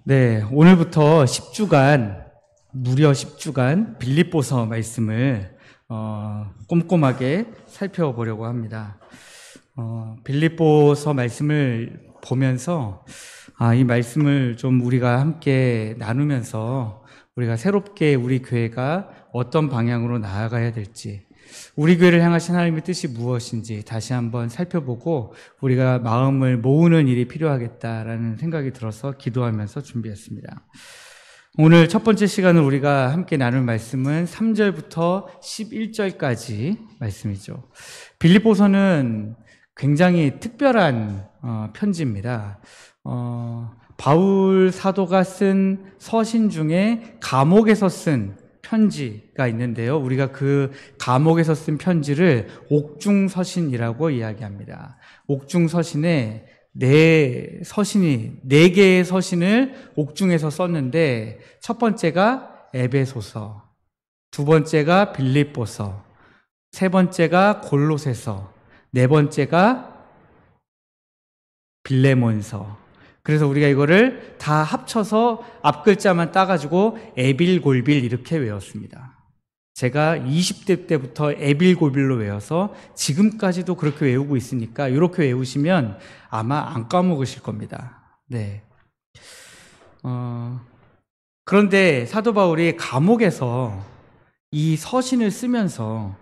네, 오늘부터 10주간, 무려 10주간 빌립보서 말씀을 꼼꼼하게 살펴보려고 합니다. 빌립보서 말씀을 보면서 이 말씀을 좀 우리가 함께 나누면서 우리가 새롭게 우리 교회가 어떤 방향으로 나아가야 될지, 우리 교회를 향하신 하나님의 뜻이 무엇인지 다시 한번 살펴보고 우리가 마음을 모으는 일이 필요하겠다라는 생각이 들어서 기도하면서 준비했습니다. 오늘 첫 번째 시간을 우리가 함께 나눌 말씀은 3절부터 11절까지 말씀이죠. 빌립보서는 굉장히 특별한 편지입니다. 바울 사도가 쓴 서신 중에 감옥에서 쓴 편지가 있는데요. 우리가 그 감옥에서 쓴 편지를 옥중서신이라고 이야기합니다. 옥중서신에 네 개의 서신을 옥중에서 썼는데, 첫 번째가 에베소서, 두 번째가 빌립보서, 세 번째가 골로새서, 네 번째가 빌레몬서. 그래서 우리가 이거를 다 합쳐서 앞글자만 따가지고 에빌골빌 이렇게 외웠습니다. 제가 20대 때부터 에빌골빌로 외워서 지금까지도 그렇게 외우고 있으니까 이렇게 외우시면 아마 안 까먹으실 겁니다. 네. 그런데 사도 바울이 감옥에서 이 서신을 쓰면서,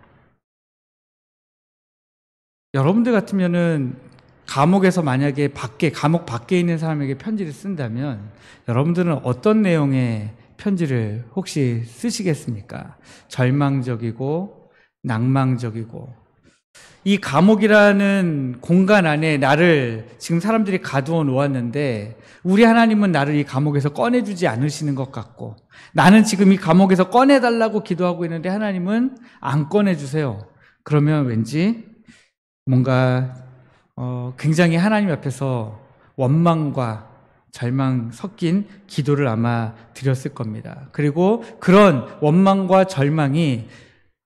여러분들 같으면은 감옥에서 만약에 감옥 밖에 있는 사람에게 편지를 쓴다면 여러분들은 어떤 내용의 편지를 혹시 쓰시겠습니까? 절망적이고 낭망적이고, 이 감옥이라는 공간 안에 나를 지금 사람들이 가두어 놓았는데 우리 하나님은 나를 이 감옥에서 꺼내주지 않으시는 것 같고, 나는 지금 이 감옥에서 꺼내달라고 기도하고 있는데 하나님은 안 꺼내주세요. 그러면 왠지 뭔가 굉장히 하나님 앞에서 원망과 절망 섞인 기도를 아마 드렸을 겁니다. 그리고 그런 원망과 절망이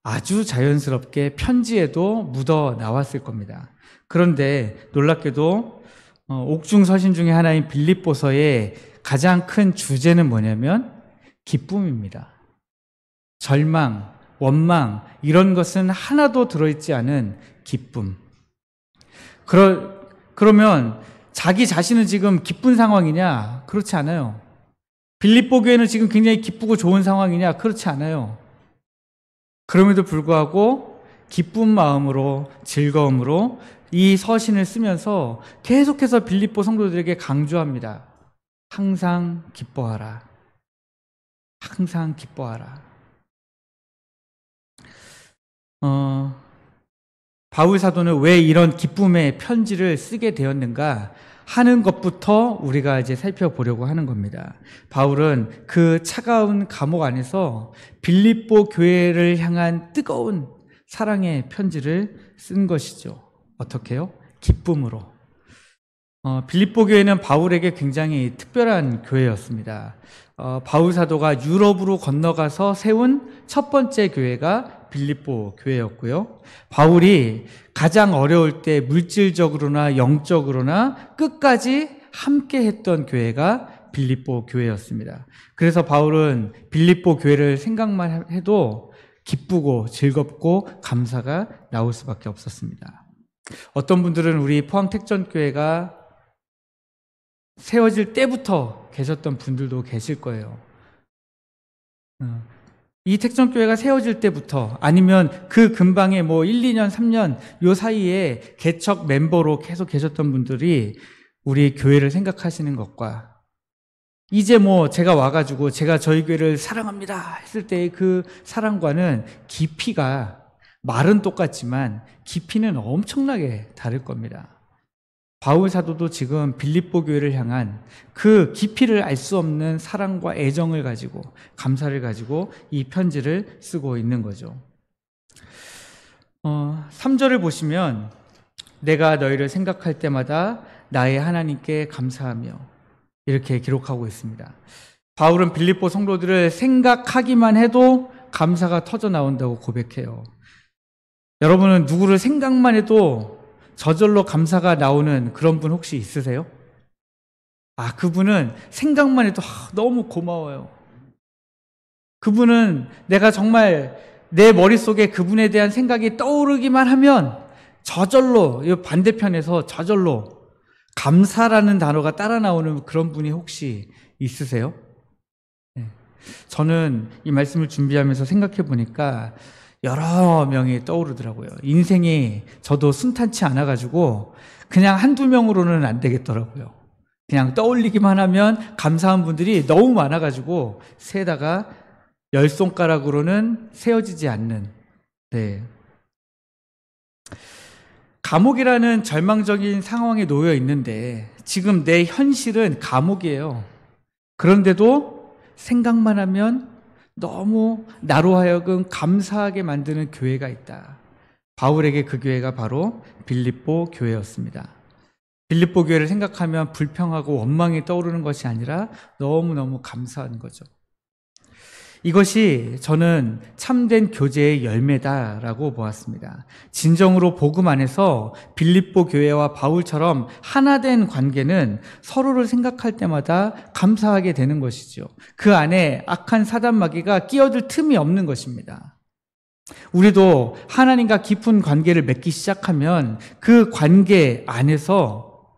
아주 자연스럽게 편지에도 묻어 나왔을 겁니다. 그런데 놀랍게도 옥중서신 중에 하나인 빌립보서의 가장 큰 주제는 뭐냐면 기쁨입니다. 절망, 원망 이런 것은 하나도 들어있지 않은 기쁨. 그러면 자기 자신은 지금 기쁜 상황이냐? 그렇지 않아요. 빌립보 교회는 지금 굉장히 기쁘고 좋은 상황이냐? 그렇지 않아요. 그럼에도 불구하고 기쁜 마음으로, 즐거움으로 이 서신을 쓰면서 계속해서 빌립보 성도들에게 강조합니다. 항상 기뻐하라. 항상 기뻐하라. 바울 사도는 왜 이런 기쁨의 편지를 쓰게 되었는가 하는 것부터 우리가 이제 살펴보려고 하는 겁니다. 바울은 그 차가운 감옥 안에서 빌립보 교회를 향한 뜨거운 사랑의 편지를 쓴 것이죠. 어떻게요? 기쁨으로. 빌립보 교회는 바울에게 굉장히 특별한 교회였습니다. 바울 사도가 유럽으로 건너가서 세운 첫 번째 교회가 빌립보 교회였고요. 바울이 가장 어려울 때 물질적으로나 영적으로나 끝까지 함께 했던 교회가 빌립보 교회였습니다. 그래서 바울은 빌립보 교회를 생각만 해도 기쁘고 즐겁고 감사가 나올 수밖에 없었습니다. 어떤 분들은 우리 포항택전교회가 세워질 때부터 계셨던 분들도 계실 거예요. 이 택전교회가 세워질 때부터, 아니면 그 근방에 1, 2년, 3년 요 사이에 개척 멤버로 계속 계셨던 분들이 우리 교회를 생각하시는 것과, 이제 제가 와가지고 제가 저희 교회를 사랑합니다 했을 때의 그 사랑과는 깊이가, 말은 똑같지만 깊이는 엄청나게 다를 겁니다. 바울 사도도 지금 빌립보 교회를 향한 그 깊이를 알 수 없는 사랑과 애정을 가지고, 감사를 가지고 이 편지를 쓰고 있는 거죠. 3절을 보시면 내가 너희를 생각할 때마다 나의 하나님께 감사하며 이렇게 기록하고 있습니다. 바울은 빌립보 성도들을 생각하기만 해도 감사가 터져 나온다고 고백해요. 여러분은 누구를 생각만 해도 저절로 감사가 나오는 그런 분 혹시 있으세요? 그분은 생각만 해도 너무 고마워요. 그분은 내가 정말 내 머릿속에 그분에 대한 생각이 떠오르기만 하면 저절로, 이 반대편에서 저절로 감사라는 단어가 따라 나오는 그런 분이 혹시 있으세요? 네. 저는 이 말씀을 준비하면서 생각해 보니까 여러 명이 떠오르더라고요. 인생이 저도 순탄치 않아가지고 그냥 한두 명으로는 안 되겠더라고요. 그냥 떠올리기만 하면 감사한 분들이 너무 많아가지고 세다가 10손가락으로는 세어지지 않는. 네. 감옥이라는 절망적인 상황에 놓여 있는데 지금 내 현실은 감옥이에요. 그런데도 생각만 하면 너무 나로 하여금 감사하게 만드는 교회가 있다. 바울에게 그 교회가 바로 빌립보 교회였습니다. 빌립보 교회를 생각하면 불평하고 원망이 떠오르는 것이 아니라 너무너무 감사한 거죠. 이것이 저는 참된 교제의 열매다라고 보았습니다. 진정으로 복음 안에서 빌립보 교회와 바울처럼 하나된 관계는 서로를 생각할 때마다 감사하게 되는 것이죠. 그 안에 악한 사단 마귀가 끼어들 틈이 없는 것입니다. 우리도 하나님과 깊은 관계를 맺기 시작하면 그 관계 안에서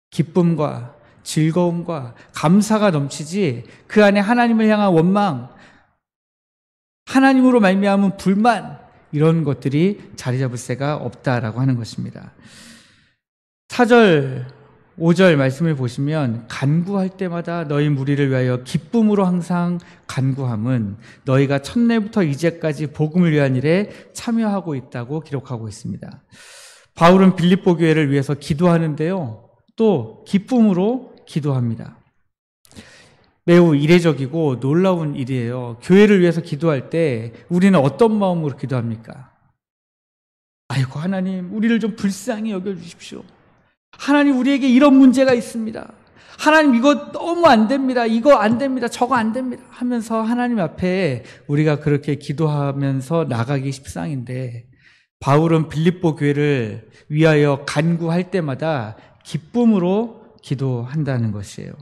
기쁨과 즐거움과 감사가 넘치지 그 안에 하나님을 향한 원망, 하나님으로 말미암은 불만, 이런 것들이 자리 잡을 새가 없다라고 하는 것입니다. 4절, 5절 말씀을 보시면 간구할 때마다 너희 무리를 위하여 기쁨으로 항상 간구함은 너희가 첫날부터 이제까지 복음을 위한 일에 참여하고 있다고 기록하고 있습니다. 바울은 빌립보 교회를 위해서 기도하는데요, 또 기쁨으로 기도합니다. 매우 이례적이고 놀라운 일이에요. 교회를 위해서 기도할 때 우리는 어떤 마음으로 기도합니까? 아이고 하나님, 우리를 좀 불쌍히 여겨주십시오. 하나님, 우리에게 이런 문제가 있습니다. 하나님, 이거 너무 안 됩니다. 이거 안 됩니다. 저거 안 됩니다. 하면서 하나님 앞에 우리가 그렇게 기도하면서 나가기 십상인데, 바울은 빌립보 교회를 위하여 간구할 때마다 기쁨으로 기도한다는 것이에요.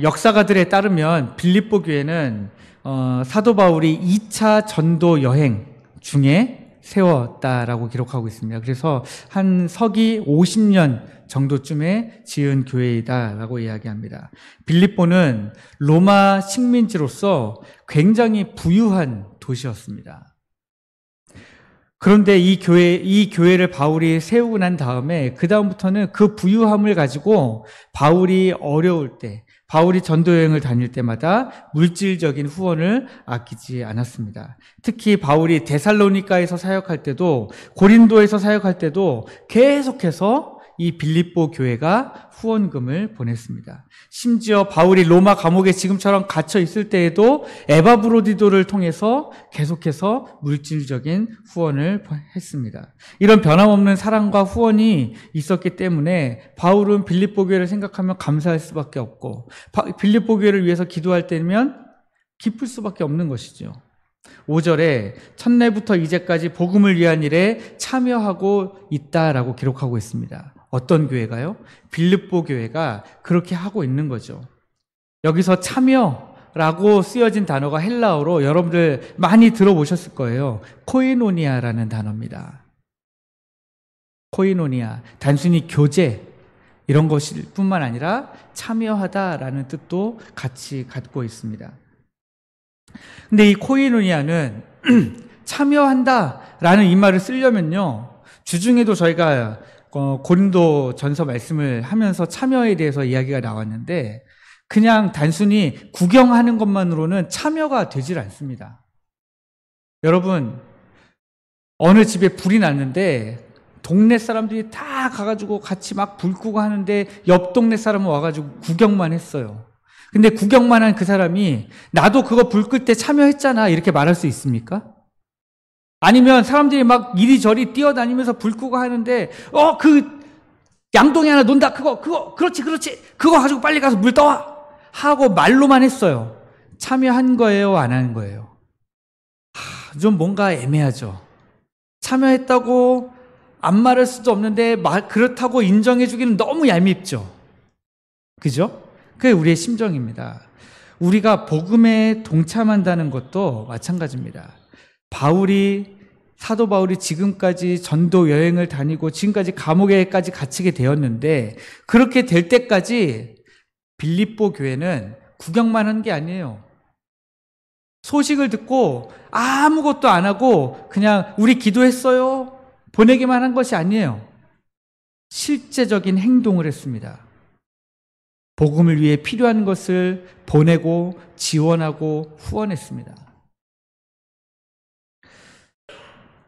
역사가들에 따르면 빌립보 교회는 사도 바울이 2차 전도 여행 중에 세웠다라고 기록하고 있습니다. 그래서 한 서기 50년 정도쯤에 지은 교회이다라고 이야기합니다. 빌립보는 로마 식민지로서 굉장히 부유한 도시였습니다. 그런데 이 교회를 바울이 세우고 난 다음에 그 다음부터는 그 부유함을 가지고 바울이 어려울 때, 바울이 전도여행을 다닐 때마다 물질적인 후원을 아끼지 않았습니다. 특히 바울이 데살로니가에서 사역할 때도, 고린도에서 사역할 때도 계속해서 이 빌립보 교회가 후원금을 보냈습니다. 심지어 바울이 로마 감옥에 지금처럼 갇혀 있을 때에도 에바브로디도를 통해서 계속해서 물질적인 후원을 했습니다. 이런 변함없는 사랑과 후원이 있었기 때문에 바울은 빌립보 교회를 생각하면 감사할 수밖에 없고, 빌립보 교회를 위해서 기도할 때면 기쁠 수밖에 없는 것이죠. 5절에 첫날부터 이제까지 복음을 위한 일에 참여하고 있다라고 기록하고 있습니다. 어떤 교회가요? 빌립보 교회가 그렇게 하고 있는 거죠. 여기서 참여라고 쓰여진 단어가 헬라어로 여러분들 많이 들어보셨을 거예요. 코이노니아라는 단어입니다. 코이노니아, 단순히 교제 이런 것일 뿐만 아니라 참여하다라는 뜻도 같이 갖고 있습니다. 근데 이 코이노니아는 참여한다라는 이 말을 쓰려면요, 주중에도 저희가 고린도 전서 말씀을 하면서 참여에 대해서 이야기가 나왔는데, 그냥 단순히 구경하는 것만으로는 참여가 되질 않습니다. 여러분, 어느 집에 불이 났는데 동네 사람들이 다 가가지고 같이 막 불 끄고 하는데 옆 동네 사람은 와가지고 구경만 했어요. 근데 구경만 한 그 사람이 나도 그거 불 끌 때 참여했잖아 이렇게 말할 수 있습니까? 아니면 사람들이 막 이리저리 뛰어다니면서 불 끄고 하는데 그 양동이 하나 논다, 그렇지 그거 가지고 빨리 가서 물 떠와 하고 말로만 했어요. 참여한 거예요, 안 한 거예요? 좀 뭔가 애매하죠. 참여했다고 안 말할 수도 없는데 그렇다고 인정해주기는 너무 얄밉죠. 그죠? 그게 우리의 심정입니다. 우리가 복음에 동참한다는 것도 마찬가지입니다. 사도 바울이 지금까지 전도 여행을 다니고 지금까지 감옥에까지 갇히게 되었는데, 그렇게 될 때까지 빌립보 교회는 구경만 한 게 아니에요. 소식을 듣고 아무것도 안 하고 그냥 우리 기도했어요, 보내기만 한 것이 아니에요. 실제적인 행동을 했습니다. 복음을 위해 필요한 것을 보내고 지원하고 후원했습니다.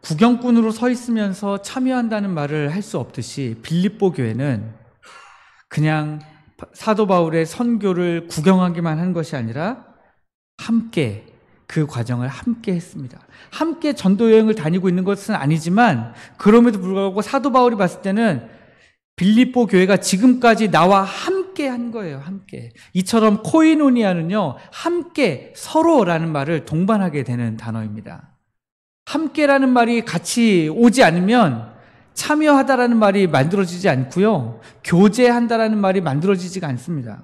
구경꾼으로 서 있으면서 참여한다는 말을 할 수 없듯이 빌립보 교회는 그냥 사도 바울의 선교를 구경하기만 한 것이 아니라 함께 그 과정을 함께 했습니다. 함께 전도 여행을 다니고 있는 것은 아니지만 그럼에도 불구하고 사도 바울이 봤을 때는 빌립보 교회가 지금까지 나와 함께 한 거예요. 함께. 이처럼 코이노니아는요, 함께, 서로라는 말을 동반하게 되는 단어입니다. 함께라는 말이 같이 오지 않으면 참여하다라는 말이 만들어지지 않고요, 교제한다라는 말이 만들어지지가 않습니다.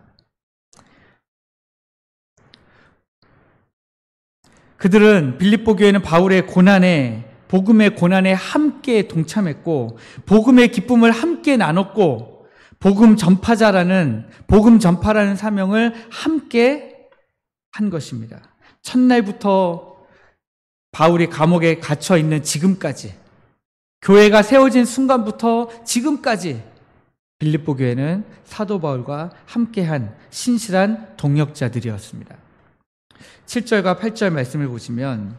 그들은 빌립보 교회는 바울의 고난에, 복음의 고난에 함께 동참했고 복음의 기쁨을 함께 나눴고 복음 전파라는 사명을 함께 한 것입니다. 첫날부터 바울이 감옥에 갇혀 있는 지금까지, 교회가 세워진 순간부터 지금까지 빌립보 교회는 사도 바울과 함께한 신실한 동역자들이었습니다. 7절과 8절 말씀을 보시면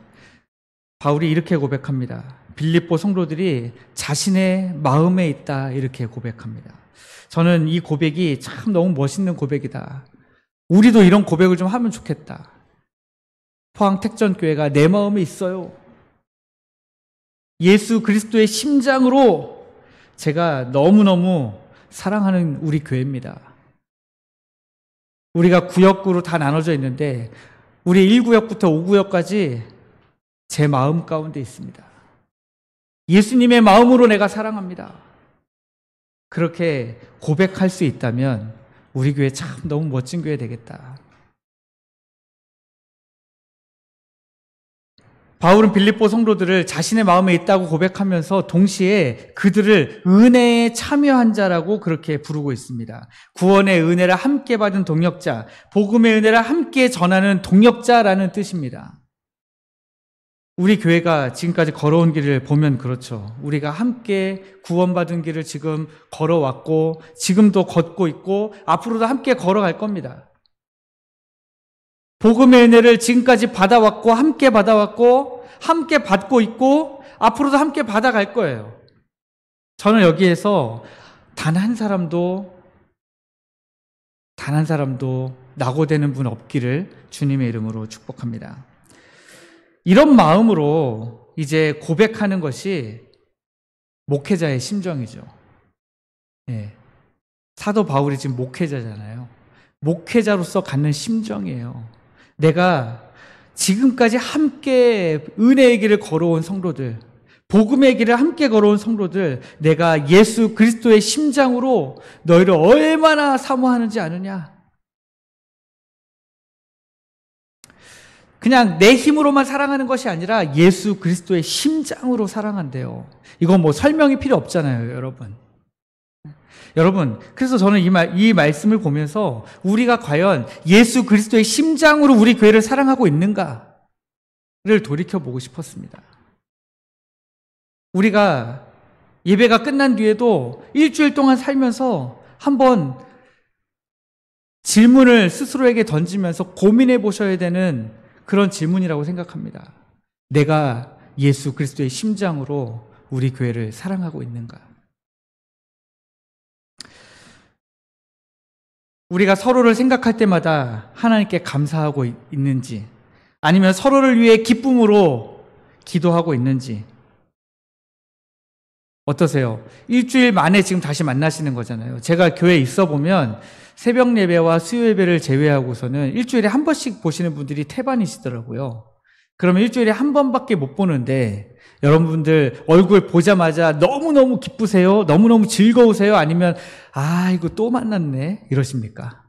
바울이 이렇게 고백합니다. 빌립보 성도들이 자신의 마음에 있다, 이렇게 고백합니다. 저는 이 고백이 참 너무 멋있는 고백이다. 우리도 이런 고백을 좀 하면 좋겠다. 포항 택전교회가 내 마음에 있어요. 예수 그리스도의 심장으로 제가 너무너무 사랑하는 우리 교회입니다. 우리가 구역구로 다 나눠져 있는데 우리 1구역부터 5구역까지 제 마음 가운데 있습니다. 예수님의 마음으로 내가 사랑합니다. 그렇게 고백할 수 있다면 우리 교회 참 너무 멋진 교회 되겠다. 바울은 빌립보 성도들을 자신의 마음에 있다고 고백하면서 동시에 그들을 은혜에 참여한 자라고 그렇게 부르고 있습니다. 구원의 은혜를 함께 받은 동역자, 복음의 은혜를 함께 전하는 동역자라는 뜻입니다. 우리 교회가 지금까지 걸어온 길을 보면 그렇죠. 우리가 함께 구원받은 길을 지금 걸어왔고 지금도 걷고 있고 앞으로도 함께 걸어갈 겁니다. 복음의 은혜를 지금까지 받아왔고 함께 받아왔고 함께 받고 있고 앞으로도 함께 받아갈 거예요. 저는 여기에서 단 한 사람도 낙오되는 분 없기를 주님의 이름으로 축복합니다. 이런 마음으로 이제 고백하는 것이 목회자의 심정이죠. 네. 사도 바울이 지금 목회자잖아요. 목회자로서 갖는 심정이에요. 내가 지금까지 함께 은혜의 길을 걸어온 성도들, 복음의 길을 함께 걸어온 성도들, 내가 예수 그리스도의 심장으로 너희를 얼마나 사모하는지 아느냐? 그냥 내 힘으로만 사랑하는 것이 아니라 예수 그리스도의 심장으로 사랑한대요. 이건 뭐 설명이 필요 없잖아요, 여러분. 그래서 저는 이 말씀을 보면서 우리가 과연 예수 그리스도의 심장으로 우리 교회를 사랑하고 있는가를 돌이켜보고 싶었습니다. 우리가 예배가 끝난 뒤에도 일주일 동안 살면서 한번 질문을 스스로에게 던지면서 고민해 보셔야 되는 그런 질문이라고 생각합니다. 내가 예수 그리스도의 심장으로 우리 교회를 사랑하고 있는가? 우리가 서로를 생각할 때마다 하나님께 감사하고 있는지, 아니면 서로를 위해 기쁨으로 기도하고 있는지 어떠세요? 일주일 만에 지금 다시 만나시는 거잖아요. 제가 교회에 있어 보면 새벽 예배와 수요 예배를 제외하고서는 일주일에 한 번씩 보시는 분들이 태반이시더라고요. 그러면 일주일에 한 번밖에 못 보는데 여러분들 얼굴 보자마자 너무너무 기쁘세요? 너무너무 즐거우세요? 아니면 이거 또 만났네? 이러십니까?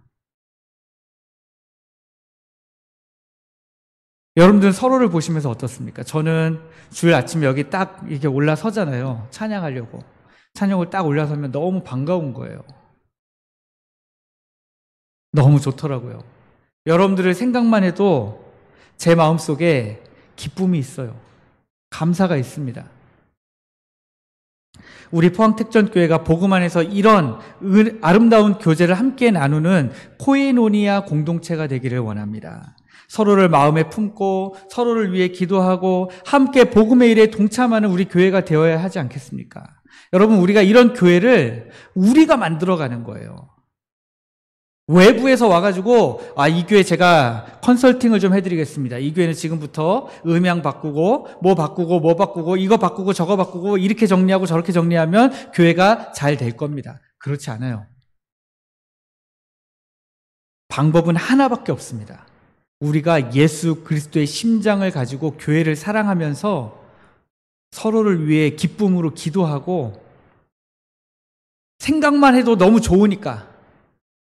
여러분들 서로를 보시면서 어떻습니까? 저는 주일 아침에 여기 딱 이렇게 올라서잖아요. 찬양하려고. 찬양을 딱 올라서면 너무 반가운 거예요. 너무 좋더라고요. 여러분들을 생각만 해도 제 마음속에 기쁨이 있어요. 감사가 있습니다. 우리 포항택전교회가 복음 안에서 이런 아름다운 교제를 함께 나누는 코에노니아 공동체가 되기를 원합니다. 서로를 마음에 품고 서로를 위해 기도하고 함께 복음의 일에 동참하는 우리 교회가 되어야 하지 않겠습니까? 여러분, 우리가 이런 교회를 우리가 만들어가는 거예요. 외부에서 와가지고 이 교회 제가 컨설팅을 좀 해드리겠습니다. 이 교회는 지금부터 음향 바꾸고 뭐 바꾸고 이거 바꾸고 저거 바꾸고 이렇게 정리하고 저렇게 정리하면 교회가 잘 될 겁니다. 그렇지 않아요. 방법은 하나밖에 없습니다. 우리가 예수 그리스도의 심장을 가지고 교회를 사랑하면서 서로를 위해 기쁨으로 기도하고 생각만 해도 너무 좋으니까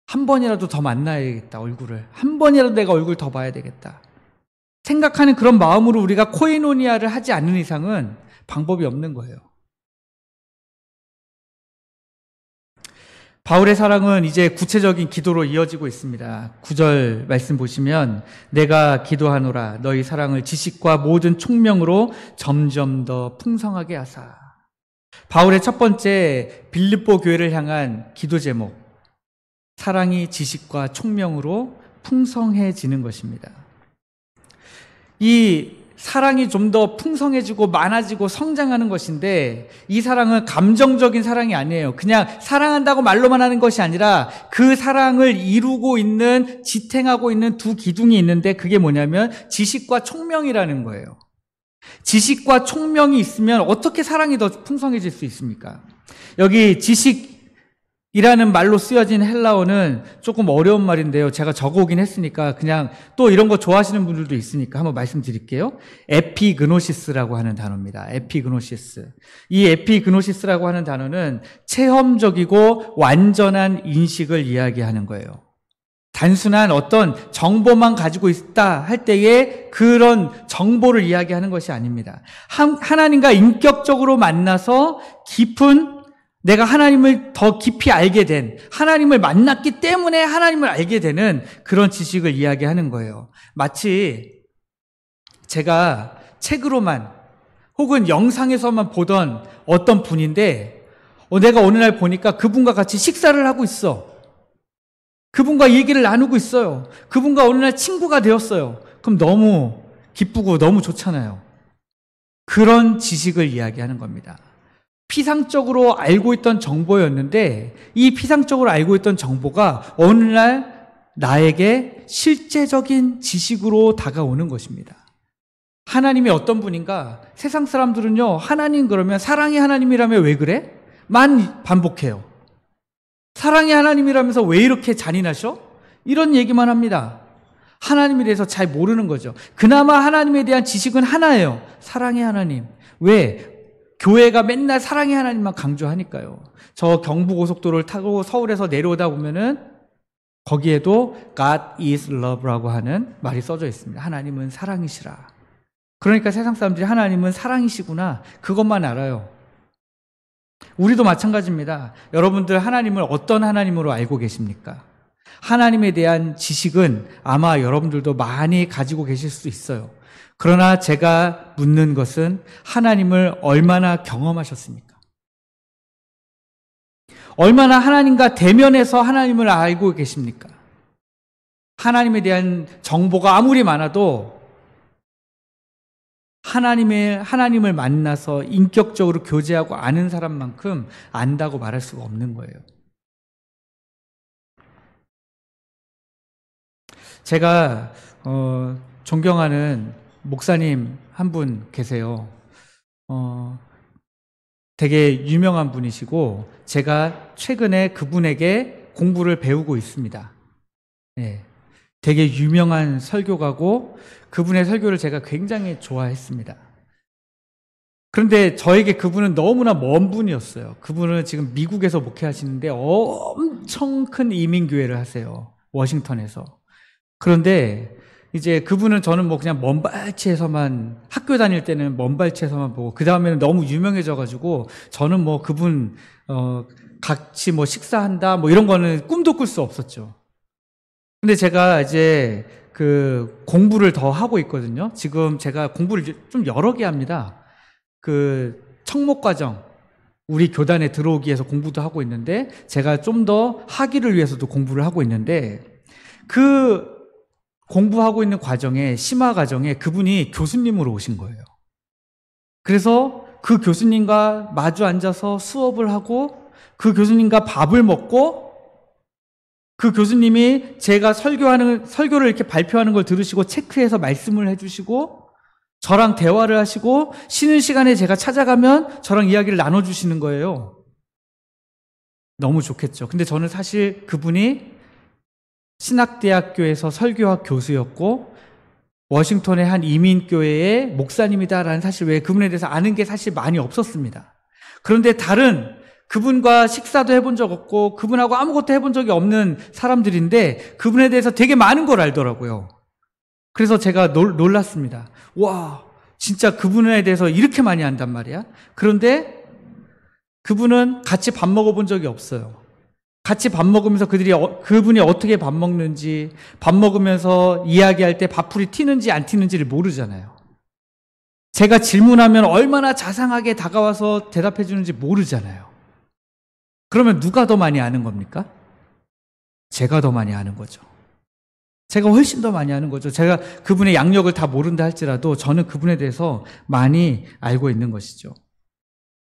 한 번이라도 더 만나야겠다, 얼굴을. 한 번이라도 내가 얼굴 더 봐야 되겠다. 생각하는 그런 마음으로 우리가 코에노니아를 하지 않는 이상은 방법이 없는 거예요. 바울의 사랑은 이제 구체적인 기도로 이어지고 있습니다. 9절 말씀 보시면 내가 기도하노라 너희 사랑을 지식과 모든 총명으로 점점 더 풍성하게 하사. 바울의 첫 번째 빌립보 교회를 향한 기도 제목, 사랑이 지식과 총명으로 풍성해지는 것입니다. 이 사랑이 좀 더 풍성해지고 많아지고 성장하는 것인데 이 사랑은 감정적인 사랑이 아니에요. 그냥 사랑한다고 말로만 하는 것이 아니라 그 사랑을 이루고 있는, 지탱하고 있는 두 기둥이 있는데 그게 뭐냐면 지식과 총명이라는 거예요. 지식과 총명이 있으면 어떻게 사랑이 더 풍성해질 수 있습니까? 여기 지식이라는 말로 쓰여진 헬라어는 조금 어려운 말인데요. 제가 적어오긴 했으니까 그냥 또 이런 거 좋아하시는 분들도 있으니까 한번 말씀드릴게요. 에피그노시스라고 하는 단어입니다. 에피그노시스. 이 에피그노시스라고 하는 단어는 체험적이고 완전한 인식을 이야기하는 거예요. 단순한 어떤 정보만 가지고 있다 할 때에 그런 정보를 이야기하는 것이 아닙니다. 하나님과 인격적으로 만나서 깊은, 내가 하나님을 더 깊이 알게 된, 하나님을 만났기 때문에 하나님을 알게 되는 그런 지식을 이야기하는 거예요. 마치 제가 책으로만 혹은 영상에서만 보던 어떤 분인데 내가 어느 날 보니까 그분과 같이 식사를 하고 있어. 그분과 얘기를 나누고 있어요. 그분과 어느 날 친구가 되었어요. 그럼 너무 기쁘고 너무 좋잖아요. 그런 지식을 이야기하는 겁니다. 피상적으로 알고 있던 정보였는데 이 피상적으로 알고 있던 정보가 어느 날 나에게 실제적인 지식으로 다가오는 것입니다. 하나님이 어떤 분인가? 세상 사람들은요, 하나님 그러면 사랑의 하나님이라면 왜 그래? 만 반복해요. 사랑의 하나님이라면서 왜 이렇게 잔인하셔? 이런 얘기만 합니다. 하나님에 대해서 잘 모르는 거죠. 그나마 하나님에 대한 지식은 하나예요. 사랑의 하나님. 왜? 교회가 맨날 사랑의 하나님만 강조하니까요. 저 경부고속도로를 타고 서울에서 내려오다 보면은 거기에도 God is love라고 하는 말이 써져 있습니다. 하나님은 사랑이시라. 그러니까 세상 사람들이 하나님은 사랑이시구나, 그것만 알아요. 우리도 마찬가지입니다. 여러분들 하나님을 어떤 하나님으로 알고 계십니까? 하나님에 대한 지식은 아마 여러분들도 많이 가지고 계실 수 있어요. 그러나 제가 묻는 것은 하나님을 얼마나 경험하셨습니까? 얼마나 하나님과 대면해서 하나님을 알고 계십니까? 하나님에 대한 정보가 아무리 많아도 하나님을 만나서 인격적으로 교제하고 아는 사람만큼 안다고 말할 수가 없는 거예요. 제가 존경하는 목사님 한 분 계세요. 되게 유명한 분이시고 제가 최근에 그분에게 공부를 배우고 있습니다. 네. 되게 유명한 설교가고 그분의 설교를 제가 굉장히 좋아했습니다. 그런데 저에게 그분은 너무나 먼 분이었어요. 그분은 지금 미국에서 목회하시는데 엄청 큰 이민교회를 하세요. 워싱턴에서. 그런데 이제 그분은 저는 뭐 그냥 먼발치에서만 학교 다닐 때는 먼발치에서만 보고 그 다음에는 너무 유명해져가지고 저는 뭐 그분 같이 뭐 식사한다 뭐 이런 거는 꿈도 꿀 수 없었죠. 근데 제가 이제 그 공부를 더 하고 있거든요. 지금 제가 공부를 좀 여러 개 합니다. 그 청목과정 우리 교단에 들어오기 위해서 공부도 하고 있는데 제가 좀 더 학위를 위해서도 공부를 하고 있는데 그 공부하고 있는 과정에 심화 과정에 그분이 교수님으로 오신 거예요. 그래서 그 교수님과 마주 앉아서 수업을 하고 그 교수님과 밥을 먹고 그 교수님이 제가 설교를 이렇게 발표하는 걸 들으시고 체크해서 말씀을 해주시고 저랑 대화를 하시고 쉬는 시간에 제가 찾아가면 저랑 이야기를 나눠주시는 거예요. 너무 좋겠죠. 근데 저는 사실 그분이 신학대학교에서 설교학 교수였고 워싱턴의 한 이민교회의 목사님이다라는 사실 외에 그분에 대해서 아는 게 사실 많이 없었습니다. 그런데 다른 그분과 식사도 해본 적 없고 그분하고 아무것도 해본 적이 없는 사람들인데 그분에 대해서 되게 많은 걸 알더라고요. 그래서 제가 놀랐습니다. 와, 진짜 그분에 대해서 이렇게 많이 안단 말이야? 그런데 그분은 같이 밥 먹어본 적이 없어요. 같이 밥 먹으면서 그분이 어떻게 밥 먹는지, 밥 먹으면서 이야기할 때 밥풀이 튀는지 안 튀는지를 모르잖아요. 제가 질문하면 얼마나 자상하게 다가와서 대답해 주는지 모르잖아요. 그러면 누가 더 많이 아는 겁니까? 제가 더 많이 아는 거죠. 제가 훨씬 더 많이 아는 거죠. 제가 그분의 양력을 다 모른다 할지라도 저는 그분에 대해서 많이 알고 있는 것이죠.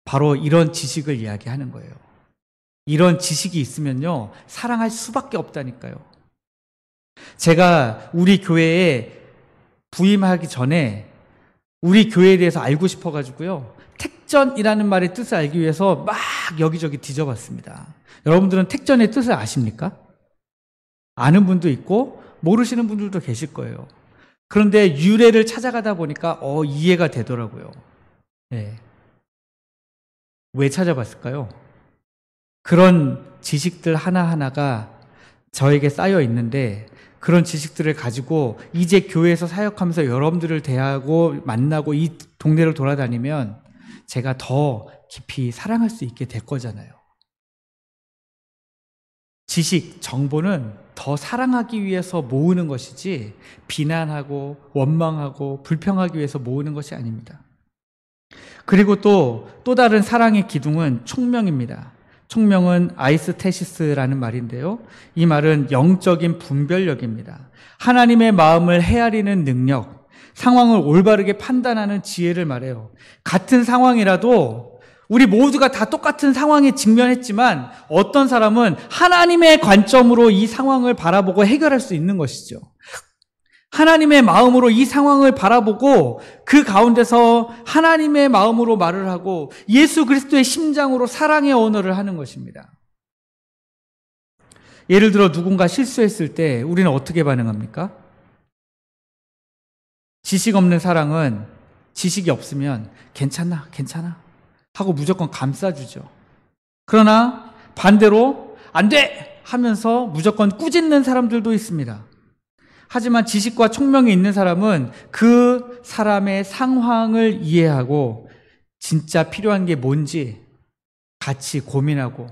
바로 이런 지식을 이야기하는 거예요. 이런 지식이 있으면요, 사랑할 수밖에 없다니까요. 제가 우리 교회에 부임하기 전에 우리 교회에 대해서 알고 싶어가지고요, 택전이라는 말의 뜻을 알기 위해서 막 여기저기 뒤져봤습니다. 여러분들은 택전의 뜻을 아십니까? 아는 분도 있고 모르시는 분들도 계실 거예요. 그런데 유래를 찾아가다 보니까 이해가 되더라고요. 네. 왜 찾아봤을까요? 그런 지식들 하나하나가 저에게 쌓여 있는데 그런 지식들을 가지고 이제 교회에서 사역하면서 여러분들을 대하고 만나고 이 동네를 돌아다니면 제가 더 깊이 사랑할 수 있게 될 거잖아요. 지식, 정보는 더 사랑하기 위해서 모으는 것이지 비난하고 원망하고 불평하기 위해서 모으는 것이 아닙니다. 그리고 또 다른 사랑의 기둥은 총명입니다. 총명은 아이스테시스라는 말인데요. 이 말은 영적인 분별력입니다. 하나님의 마음을 헤아리는 능력, 상황을 올바르게 판단하는 지혜를 말해요. 같은 상황이라도 우리 모두가 다 똑같은 상황에 직면했지만 어떤 사람은 하나님의 관점으로 이 상황을 바라보고 해결할 수 있는 것이죠. 하나님의 마음으로 이 상황을 바라보고 그 가운데서 하나님의 마음으로 말을 하고 예수 그리스도의 심장으로 사랑의 언어를 하는 것입니다. 예를 들어 누군가 실수했을 때 우리는 어떻게 반응합니까? 지식 없는 사랑은 지식이 없으면 괜찮아 하고 무조건 감싸주죠. 그러나 반대로 안 돼! 하면서 무조건 꾸짖는 사람들도 있습니다. 하지만 지식과 총명이 있는 사람은 그 사람의 상황을 이해하고 진짜 필요한 게 뭔지 같이 고민하고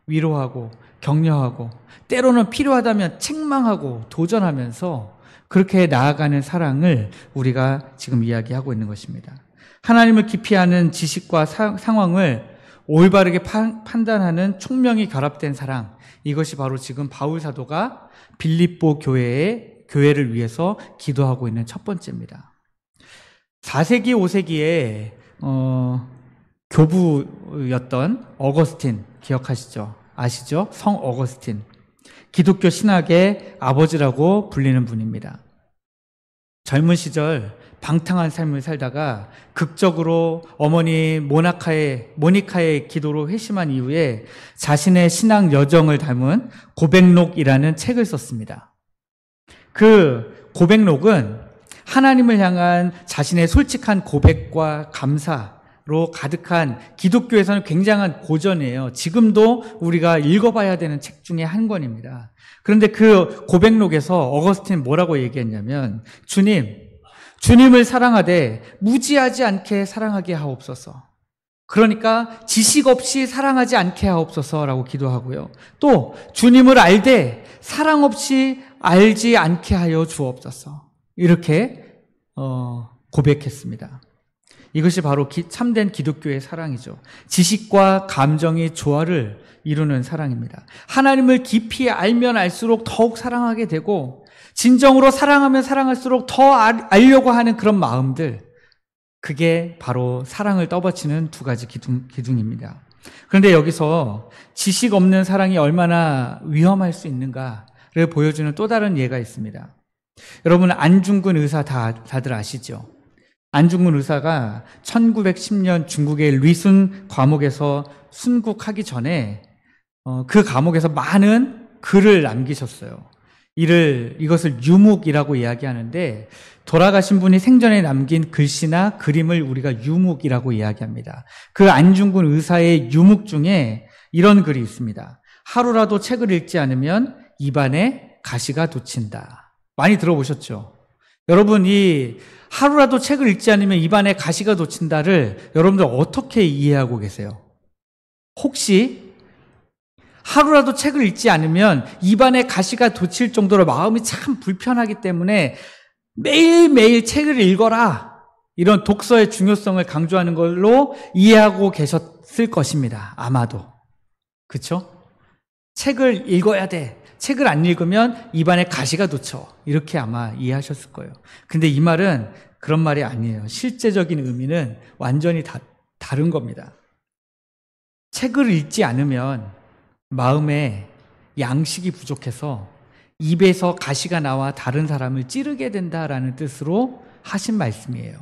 위로하고 격려하고 때로는 필요하다면 책망하고 도전하면서 그렇게 나아가는 사랑을 우리가 지금 이야기하고 있는 것입니다. 하나님을 깊이 아는 지식과 상황을 올바르게 판단하는 총명이 결합된 사랑, 이것이 바로 지금 바울 사도가 빌립보 교회를 위해서 기도하고 있는 첫 번째입니다. 4세기, 5세기에 교부였던 어거스틴 기억하시죠? 아시죠? 성 어거스틴. 기독교 신학의 아버지라고 불리는 분입니다. 젊은 시절 방탕한 삶을 살다가 극적으로 어머니 모니카의 기도로 회심한 이후에 자신의 신앙 여정을 담은 고백록이라는 책을 썼습니다. 그 고백록은 하나님을 향한 자신의 솔직한 고백과 감사, 로 가득한 기독교에서는 굉장한 고전이에요. 지금도 우리가 읽어봐야 되는 책 중에 한 권입니다. 그런데 그 고백록에서 어거스틴 뭐라고 얘기했냐면 주님을 사랑하되 무지하지 않게 사랑하게 하옵소서. 그러니까 지식 없이 사랑하지 않게 하옵소서라고 기도하고요. 또 주님을 알되 사랑 없이 알지 않게 하여 주옵소서. 이렇게 고백했습니다. 이것이 바로 참된 기독교의 사랑이죠. 지식과 감정의 조화를 이루는 사랑입니다. 하나님을 깊이 알면 알수록 더욱 사랑하게 되고 진정으로 사랑하면 사랑할수록 더 알려고 하는 그런 마음들, 그게 바로 사랑을 떠받치는 두 가지 기둥입니다. 그런데 여기서 지식 없는 사랑이 얼마나 위험할 수 있는가를 보여주는 또 다른 예가 있습니다. 여러분, 안중근 의사 다들 아시죠? 안중근 의사가 1910년 중국의 리순 과목에서 순국하기 전에 그 과목에서 많은 글을 남기셨어요. 이것을 유묵이라고 이야기하는데, 돌아가신 분이 생전에 남긴 글씨나 그림을 우리가 유묵이라고 이야기합니다. 그 안중근 의사의 유묵 중에 이런 글이 있습니다. 하루라도 책을 읽지 않으면 입안에 가시가 돋친다. 많이 들어보셨죠? 여러분, 이 하루라도 책을 읽지 않으면 입안에 가시가 돋친다를 여러분들 어떻게 이해하고 계세요? 혹시 하루라도 책을 읽지 않으면 입안에 가시가 돋칠 정도로 마음이 참 불편하기 때문에 매일매일 책을 읽어라, 이런 독서의 중요성을 강조하는 걸로 이해하고 계셨을 것입니다. 아마도. 그렇죠? 책을 읽어야 돼. 책을 안 읽으면 입안에 가시가 돋쳐. 이렇게 아마 이해하셨을 거예요. 근데 이 말은 그런 말이 아니에요. 실제적인 의미는 완전히 다른 겁니다. 책을 읽지 않으면 마음에 양식이 부족해서 입에서 가시가 나와 다른 사람을 찌르게 된다라는 뜻으로 하신 말씀이에요.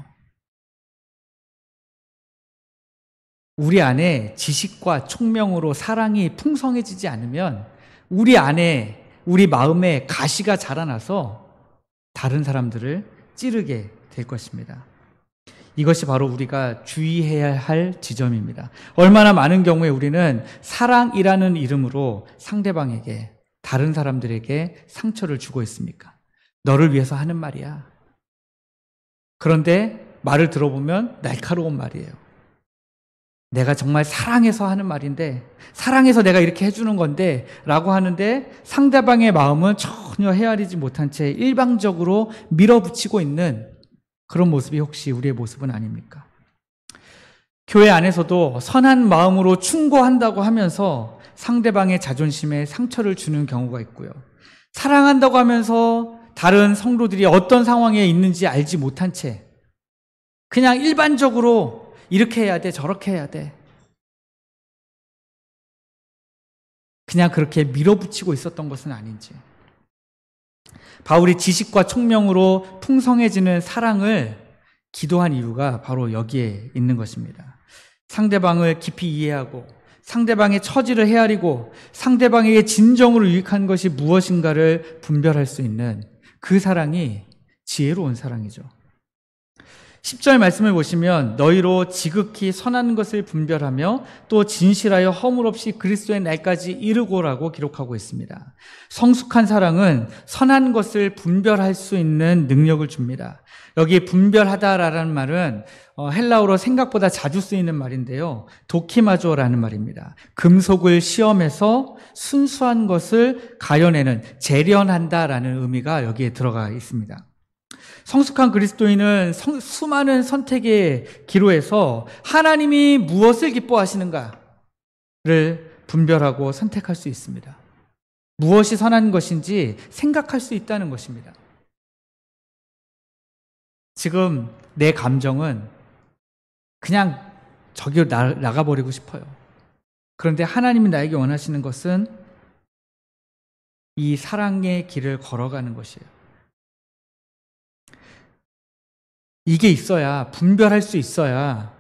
우리 안에 지식과 총명으로 사랑이 풍성해지지 않으면 우리 마음에 가시가 자라나서 다른 사람들을 찌르게 될 것입니다. 이것이 바로 우리가 주의해야 할 지점입니다. 얼마나 많은 경우에 우리는 사랑이라는 이름으로 상대방에게, 다른 사람들에게 상처를 주고 있습니까? 너를 위해서 하는 말이야. 그런데 말을 들어보면 날카로운 말이에요. 내가 정말 사랑해서 하는 말인데, 사랑해서 내가 이렇게 해주는 건데 라고 하는데, 상대방의 마음은 전혀 헤아리지 못한 채 일방적으로 밀어붙이고 있는 그런 모습이 혹시 우리의 모습은 아닙니까? 교회 안에서도 선한 마음으로 충고한다고 하면서 상대방의 자존심에 상처를 주는 경우가 있고요. 사랑한다고 하면서 다른 성도들이 어떤 상황에 있는지 알지 못한 채 그냥 일반적으로 이렇게 해야 돼, 저렇게 해야 돼, 그냥 그렇게 밀어붙이고 있었던 것은 아닌지. 바울이 지식과 총명으로 풍성해지는 사랑을 기도한 이유가 바로 여기에 있는 것입니다. 상대방을 깊이 이해하고 상대방의 처지를 헤아리고 상대방에게 진정으로 유익한 것이 무엇인가를 분별할 수 있는 그 사랑이 지혜로운 사랑이죠. 10절 말씀을 보시면 너희로 지극히 선한 것을 분별하며 또 진실하여 허물 없이 그리스도의 날까지 이르고라고 기록하고 있습니다. 성숙한 사랑은 선한 것을 분별할 수 있는 능력을 줍니다. 여기 분별하다라는 말은 헬라어로 생각보다 자주 쓰이는 말인데요. 도키마조라는 말입니다. 금속을 시험해서 순수한 것을 가려내는, 재련한다라는 의미가 여기에 들어가 있습니다. 성숙한 그리스도인은 수많은 선택의 기로에서 하나님이 무엇을 기뻐하시는가를 분별하고 선택할 수 있습니다. 무엇이 선한 것인지 생각할 수 있다는 것입니다. 지금 내 감정은 그냥 저기로 나가버리고 싶어요. 그런데 하나님이 나에게 원하시는 것은 이 사랑의 길을 걸어가는 것이에요. 이게 있어야, 분별할 수 있어야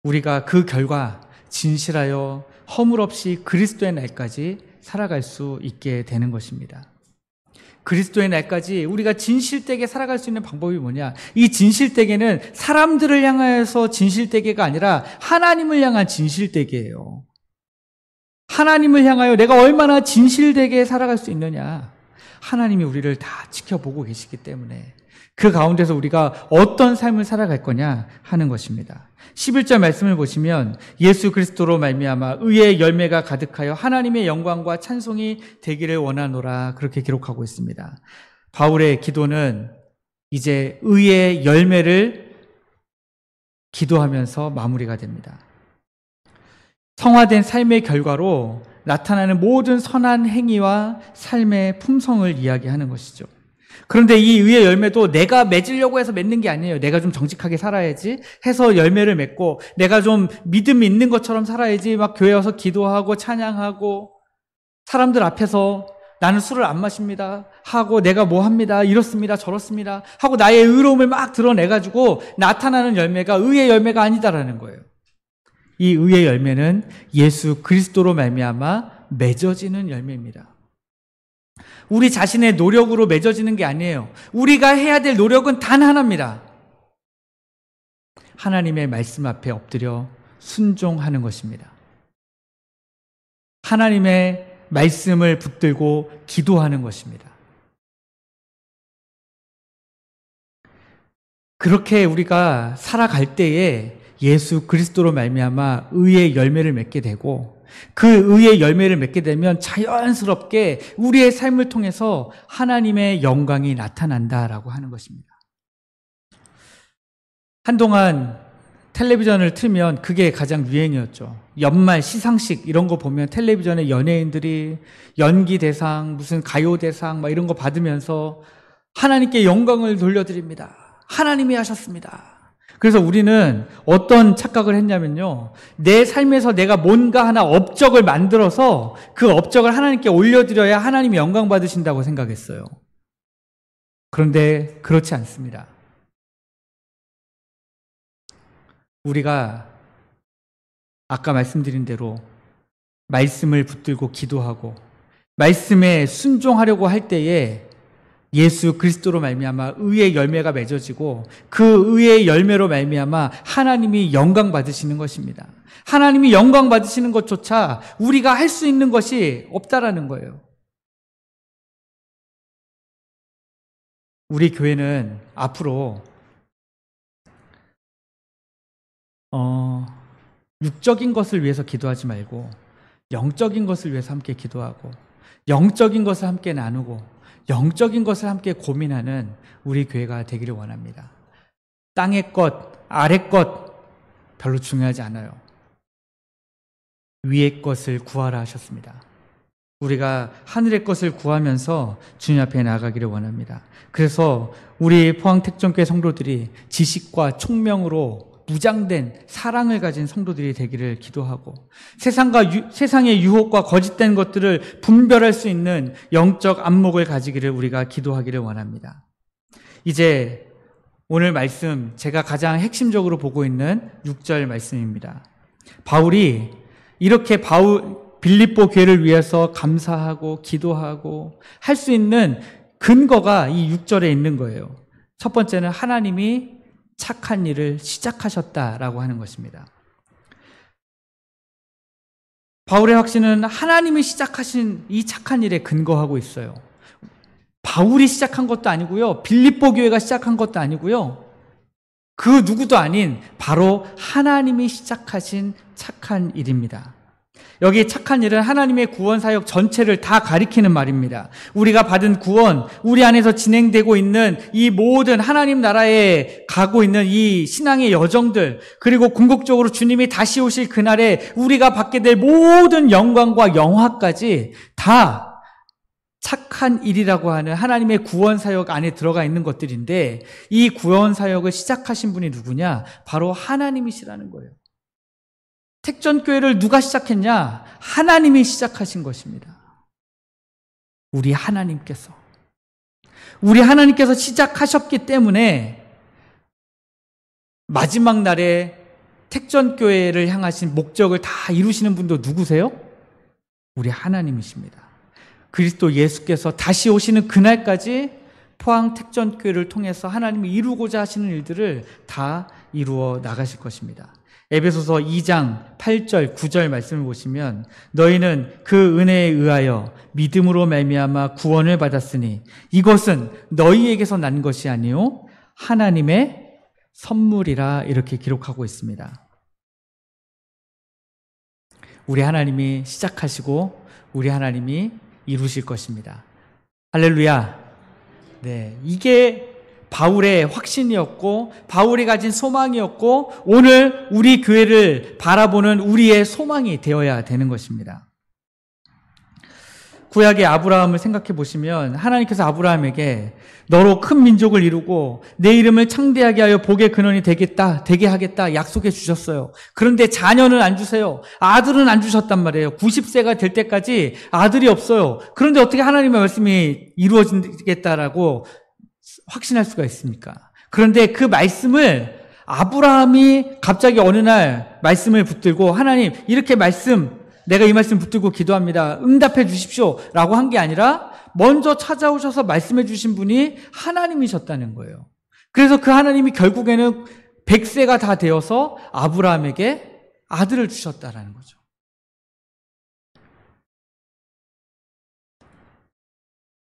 우리가 그 결과 진실하여 허물 없이 그리스도의 날까지 살아갈 수 있게 되는 것입니다. 그리스도의 날까지 우리가 진실되게 살아갈 수 있는 방법이 뭐냐? 이 진실되게는 사람들을 향해서 진실되게가 아니라 하나님을 향한 진실되게예요. 하나님을 향하여 내가 얼마나 진실되게 살아갈 수 있느냐? 하나님이 우리를 다 지켜보고 계시기 때문에 그 가운데서 우리가 어떤 삶을 살아갈 거냐 하는 것입니다. 11절 말씀을 보시면 예수 그리스도로 말미암아 의의 열매가 가득하여 하나님의 영광과 찬송이 되기를 원하노라 그렇게 기록하고 있습니다. 바울의 기도는 이제 의의 열매를 기도하면서 마무리가 됩니다. 성화된 삶의 결과로 나타나는 모든 선한 행위와 삶의 품성을 이야기하는 것이죠. 그런데 이 의의 열매도 내가 맺으려고 해서 맺는 게 아니에요. 내가 좀 정직하게 살아야지 해서 열매를 맺고, 내가 좀 믿음이 있는 것처럼 살아야지 막 교회 와서 기도하고 찬양하고 사람들 앞에서 나는 술을 안 마십니다 하고 내가 뭐 합니다 이렇습니다 저렇습니다 하고 나의 의로움을 막 드러내가지고 나타나는 열매가 의의 열매가 아니다라는 거예요. 이 의의 열매는 예수 그리스도로 말미암아 맺어지는 열매입니다. 우리 자신의 노력으로 맺어지는 게 아니에요. 우리가 해야 될 노력은 단 하나입니다. 하나님의 말씀 앞에 엎드려 순종하는 것입니다. 하나님의 말씀을 붙들고 기도하는 것입니다. 그렇게 우리가 살아갈 때에 예수 그리스도로 말미암아 의의 열매를 맺게 되고, 그 의의 열매를 맺게 되면 자연스럽게 우리의 삶을 통해서 하나님의 영광이 나타난다라고 하는 것입니다. 한동안 텔레비전을 틀면 그게 가장 유행이었죠. 연말 시상식 이런 거 보면 텔레비전에 연예인들이 연기 대상, 무슨 가요 대상 막 이런 거 받으면서 하나님께 영광을 돌려드립니다. 하나님이 하셨습니다. 그래서 우리는 어떤 착각을 했냐면요, 내 삶에서 내가 뭔가 하나 업적을 만들어서 그 업적을 하나님께 올려드려야 하나님이 영광 받으신다고 생각했어요. 그런데 그렇지 않습니다. 우리가 아까 말씀드린 대로 말씀을 붙들고 기도하고 말씀에 순종하려고 할 때에 예수 그리스도로 말미암아 의의 열매가 맺어지고, 그 의의 열매로 말미암아 하나님이 영광 받으시는 것입니다. 하나님이 영광 받으시는 것조차 우리가 할 수 있는 것이 없다라는 거예요. 우리 교회는 앞으로 육적인 것을 위해서 기도하지 말고 영적인 것을 위해서 함께 기도하고, 영적인 것을 함께 나누고, 영적인 것을 함께 고민하는 우리 교회가 되기를 원합니다. 땅의 것, 아래 것 별로 중요하지 않아요. 위의 것을 구하라 하셨습니다. 우리가 하늘의 것을 구하면서 주님 앞에 나아가기를 원합니다. 그래서 우리 포항택전교회 성도들이 지식과 총명으로 무장된 사랑을 가진 성도들이 되기를 기도하고, 세상의 유혹과 거짓된 것들을 분별할 수 있는 영적 안목을 가지기를 우리가 기도하기를 원합니다. 이제 오늘 말씀, 제가 가장 핵심적으로 보고 있는 6절 말씀입니다. 바울이 이렇게 빌립보 교회를 위해서 감사하고 기도하고 할 수 있는 근거가 이 6절에 있는 거예요. 첫 번째는 하나님이 착한 일을 시작하셨다라고 하는 것입니다. 바울의 확신은 하나님이 시작하신 이 착한 일에 근거하고 있어요. 바울이 시작한 것도 아니고요, 빌립보 교회가 시작한 것도 아니고요, 그 누구도 아닌 바로 하나님이 시작하신 착한 일입니다. 여기 착한 일은 하나님의 구원 사역 전체를 다 가리키는 말입니다. 우리가 받은 구원, 우리 안에서 진행되고 있는 이 모든 하나님 나라에 가고 있는 이 신앙의 여정들, 그리고 궁극적으로 주님이 다시 오실 그날에 우리가 받게 될 모든 영광과 영화까지 다 착한 일이라고 하는 하나님의 구원 사역 안에 들어가 있는 것들인데, 이 구원 사역을 시작하신 분이 누구냐? 바로 하나님이시라는 거예요. 택전교회를 누가 시작했냐? 하나님이 시작하신 것입니다. 우리 하나님께서 시작하셨기 때문에 마지막 날에 택전교회를 향하신 목적을 다 이루시는 분도 누구세요? 우리 하나님이십니다. 그리스도 예수께서 다시 오시는 그날까지 포항택전교회를 통해서 하나님이 이루고자 하시는 일들을 다 이루어 나가실 것입니다. 에베소서 2장 8절 9절 말씀을 보시면 너희는 그 은혜에 의하여 믿음으로 말미암아 구원을 받았으니 이것은 너희에게서 난 것이 아니요 하나님의 선물이라 이렇게 기록하고 있습니다. 우리 하나님이 시작하시고 우리 하나님이 이루실 것입니다. 할렐루야. 네, 이게 바울의 확신이었고 바울이 가진 소망이었고 오늘 우리 교회를 바라보는 우리의 소망이 되어야 되는 것입니다. 구약의 아브라함을 생각해 보시면 하나님께서 아브라함에게 너로 큰 민족을 이루고 내 이름을 창대하게 하여 복의 근원이 되게 하겠다 약속해 주셨어요. 그런데 자녀는 안 주세요. 아들은 안 주셨단 말이에요. 90세가 될 때까지 아들이 없어요. 그런데 어떻게 하나님의 말씀이 이루어지겠다라고 확신할 수가 있습니까? 그런데 그 말씀을 아브라함이 갑자기 어느 날 말씀을 붙들고 하나님 이렇게 내가 이 말씀 붙들고 기도합니다. 응답해 주십시오 라고 한 게 아니라 먼저 찾아오셔서 말씀해 주신 분이 하나님이셨다는 거예요. 그래서 그 하나님이 결국에는 100세가 다 되어서 아브라함에게 아들을 주셨다라는 거죠.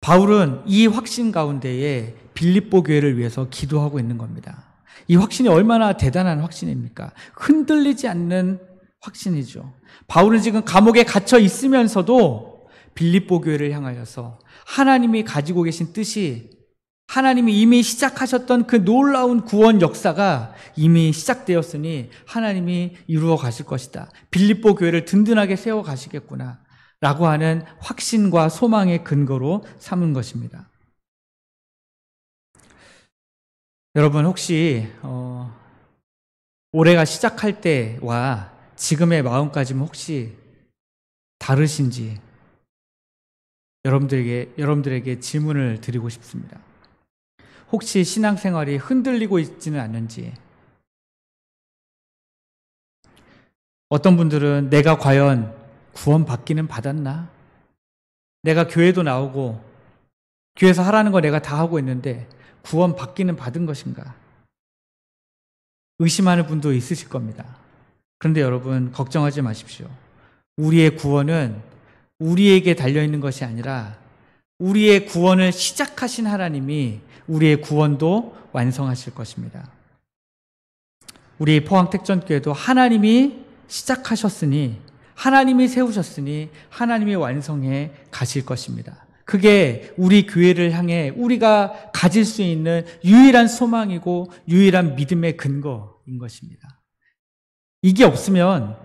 바울은 이 확신 가운데에 빌립보 교회를 위해서 기도하고 있는 겁니다. 이 확신이 얼마나 대단한 확신입니까? 흔들리지 않는 확신이죠. 바울은 지금 감옥에 갇혀 있으면서도 빌립보 교회를 향하여서 하나님이 가지고 계신 뜻이 하나님이 이미 시작하셨던 그 놀라운 구원 역사가 이미 시작되었으니 하나님이 이루어 가실 것이다. 빌립보 교회를 든든하게 세워 가시겠구나 라고 하는 확신과 소망의 근거로 삼은 것입니다. 여러분 혹시 올해가 시작할 때와 지금의 마음까지는 혹시 다르신지 여러분들에게 질문을 드리고 싶습니다. 혹시 신앙생활이 흔들리고 있지는 않는지, 어떤 분들은 내가 과연 구원받기는 받았나? 내가 교회도 나오고 교회에서 하라는 거 내가 다 하고 있는데 구원받기는 받은 것인가? 의심하는 분도 있으실 겁니다. 그런데 여러분 걱정하지 마십시오. 우리의 구원은 우리에게 달려있는 것이 아니라 우리의 구원을 시작하신 하나님이 우리의 구원도 완성하실 것입니다. 우리 포항택전교회도 하나님이 시작하셨으니 하나님이 세우셨으니 하나님이 완성해 가실 것입니다. 그게 우리 교회를 향해 우리가 가질 수 있는 유일한 소망이고 유일한 믿음의 근거인 것입니다. 이게 없으면요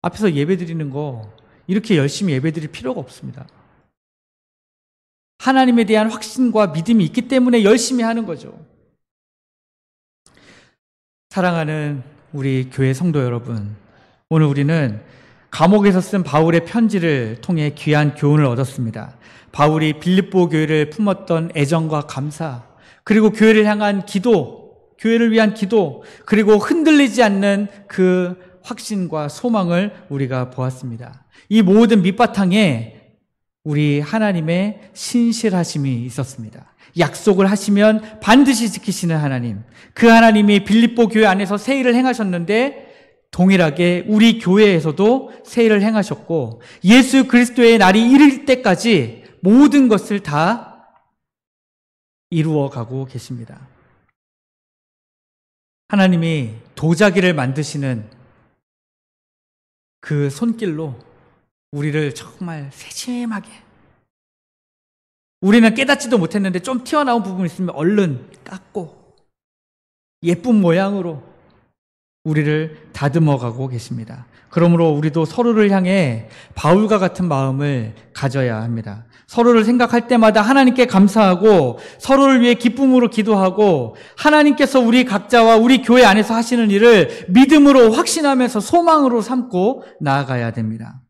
앞에서 예배 드리는 거 이렇게 열심히 예배 드릴 필요가 없습니다. 하나님에 대한 확신과 믿음이 있기 때문에 열심히 하는 거죠. 사랑하는 우리 교회 성도 여러분, 오늘 우리는 감옥에서 쓴 바울의 편지를 통해 귀한 교훈을 얻었습니다. 바울이 빌립보 교회를 품었던 애정과 감사, 그리고 교회를 향한 기도, 교회를 위한 기도, 그리고 흔들리지 않는 그 확신과 소망을 우리가 보았습니다. 이 모든 밑바탕에 우리 하나님의 신실하심이 있었습니다. 약속을 하시면 반드시 지키시는 하나님, 그 하나님이 빌립보 교회 안에서 새 일을 행하셨는데 동일하게 우리 교회에서도 새 일을 행하셨고 예수 그리스도의 날이 이를 때까지 모든 것을 다 이루어 가고 계십니다. 하나님이 도자기를 만드시는 그 손길로 우리를 정말 세심하게, 우리는 깨닫지도 못했는데 좀 튀어나온 부분이 있으면 얼른 깎고 예쁜 모양으로 우리를 다듬어 가고 계십니다. 그러므로 우리도 서로를 향해 바울과 같은 마음을 가져야 합니다. 서로를 생각할 때마다 하나님께 감사하고 서로를 위해 기쁨으로 기도하고 하나님께서 우리 각자와 우리 교회 안에서 하시는 일을 믿음으로 확신하면서 소망으로 삼고 나아가야 됩니다.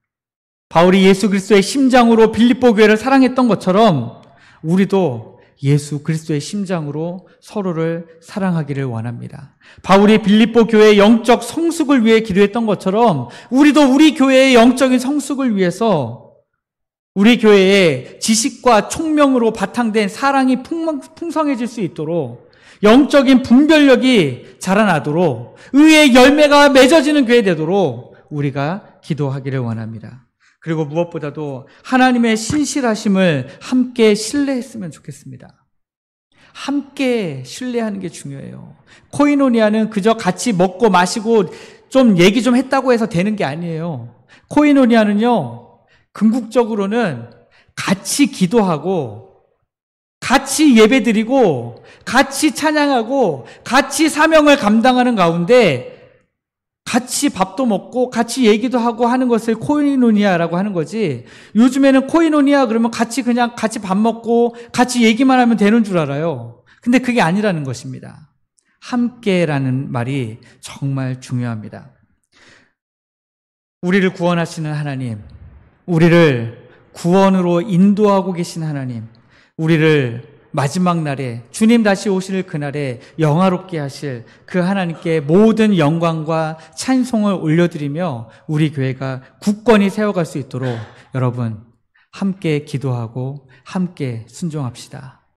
바울이 예수 그리스도의 심장으로 빌립보 교회를 사랑했던 것처럼 우리도 예수 그리스도의 심장으로 서로를 사랑하기를 원합니다. 바울이 빌립보 교회의 영적 성숙을 위해 기도했던 것처럼 우리도 우리 교회의 영적인 성숙을 위해서 우리 교회에 지식과 총명으로 바탕된 사랑이 풍성해질 수 있도록, 영적인 분별력이 자라나도록, 의의 열매가 맺어지는 교회 되도록 우리가 기도하기를 원합니다. 그리고 무엇보다도 하나님의 신실하심을 함께 신뢰했으면 좋겠습니다. 함께 신뢰하는 게 중요해요. 코이노니아는 그저 같이 먹고 마시고 좀 얘기 좀 했다고 해서 되는 게 아니에요. 코이노니아는요, 궁극적으로는 같이 기도하고, 같이 예배드리고, 같이 찬양하고, 같이 사명을 감당하는 가운데 같이 밥도 먹고 같이 얘기도 하고 하는 것을 코이노니아라고 하는 거지. 요즘에는 코이노니아 그러면 그냥 같이 밥 먹고 같이 얘기만 하면 되는 줄 알아요. 근데 그게 아니라는 것입니다. 함께라는 말이 정말 중요합니다. 우리를 구원하시는 하나님, 우리를 구원으로 인도하고 계신 하나님, 우리를 마지막 날에 주님 다시 오실 그날에 영화롭게 하실 그 하나님께 모든 영광과 찬송을 올려드리며 우리 교회가 굳건히 세워갈 수 있도록 여러분 함께 기도하고 함께 순종합시다.